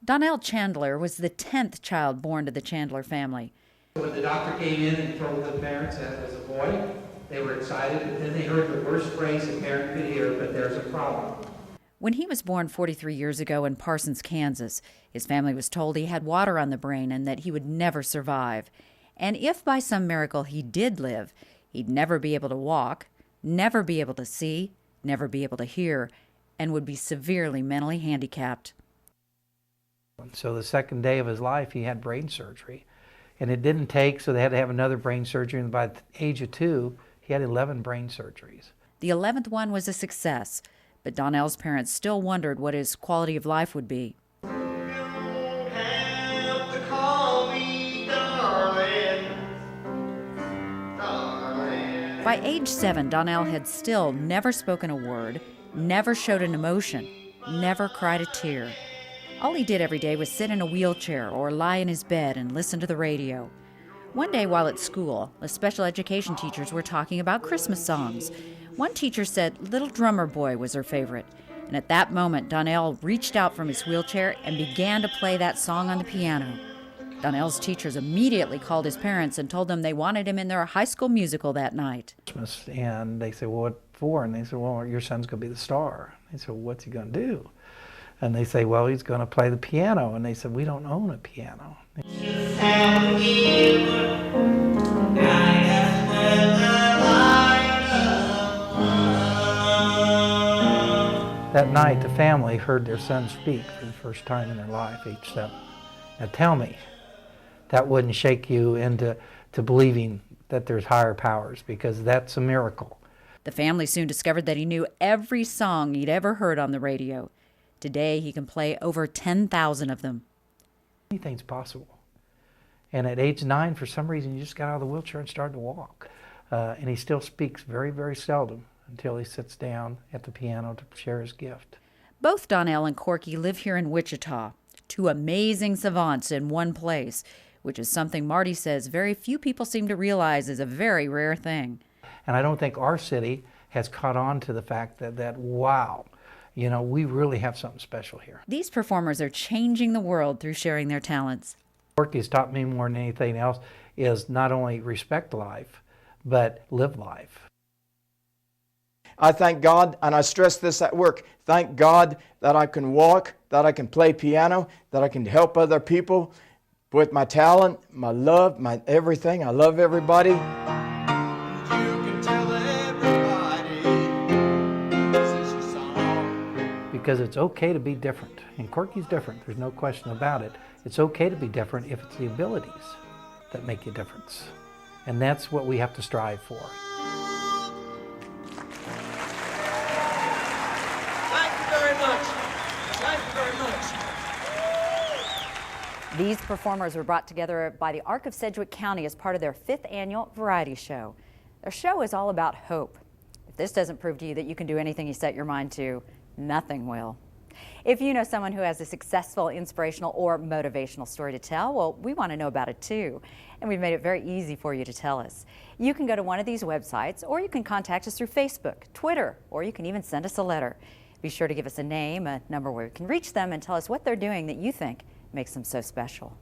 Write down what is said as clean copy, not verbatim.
Donal Chandler was the 10th child born to the Chandler family. When the doctor came in and told the parents that it was a boy, they were excited, but then they heard the worst phrase a parent could hear, but there's a problem. When he was born 43 years ago in Parsons, Kansas, his family was told he had water on the brain and that he would never survive. And if by some miracle he did live, he'd never be able to walk, never be able to see, never be able to hear, and would be severely mentally handicapped. So the second day of his life, he had brain surgery. And it didn't take, so they had to have another brain surgery. And by the age of 2, he had 11 brain surgeries. The 11th one was a success, but Donal's parents still wondered what his quality of life would be. By age 7, Donal had still never spoken a word, never showed an emotion, never cried a tear. All he did every day was sit in a wheelchair or lie in his bed and listen to the radio. One day while at school, the special education teachers were talking about Christmas songs. One teacher said Little Drummer Boy was her favorite. And at that moment, Donal reached out from his wheelchair and began to play that song on the piano. Donal's teachers immediately called his parents and told them they wanted him in their high school musical that night. And they said, well, what for? And they said, well, your son's going to be the star. They said, well, what's he going to do? And they say, well, he's going to play the piano. And they said, we don't own a piano. That night, the family heard their son speak for the first time in their life, age 7. Now tell me, that wouldn't shake you into believing that there's higher powers, because that's a miracle. The family soon discovered that he knew every song he'd ever heard on the radio. Today, he can play over 10,000 of them. Anything's possible. And at age 9, for some reason, he just got out of the wheelchair and started to walk. And he still speaks very, very seldom until he sits down at the piano to share his gift. Both Donal and Corky live here in Wichita, 2 amazing savants in one place, which is something Marty says very few people seem to realize is a very rare thing. And I don't think our city has caught on to the fact that wow, you know, we really have something special here. These performers are changing the world through sharing their talents. Corky's taught me more than anything else is not only respect life, but live life. I thank God, and I stress this at work, thank God that I can walk, that I can play piano, that I can help other people with my talent, my love, my everything. I love everybody. Because it's okay to be different. And Corky's different, there's no question about it. It's okay to be different if it's the abilities that make a difference. And that's what we have to strive for. Thank you very much. Thank you very much. These performers were brought together by the Arc of Sedgwick County as part of their 5th annual variety show. Their show is all about hope. If this doesn't prove to you that you can do anything you set your mind to, nothing will. If you know someone who has a successful, inspirational, or motivational story to tell, well, we want to know about it too. And we've made it very easy for you to tell us. You can go to one of these websites, or you can contact us through Facebook, Twitter, or you can even send us a letter. Be sure to give us a name, a number where we can reach them, and tell us what they're doing that you think makes them so special.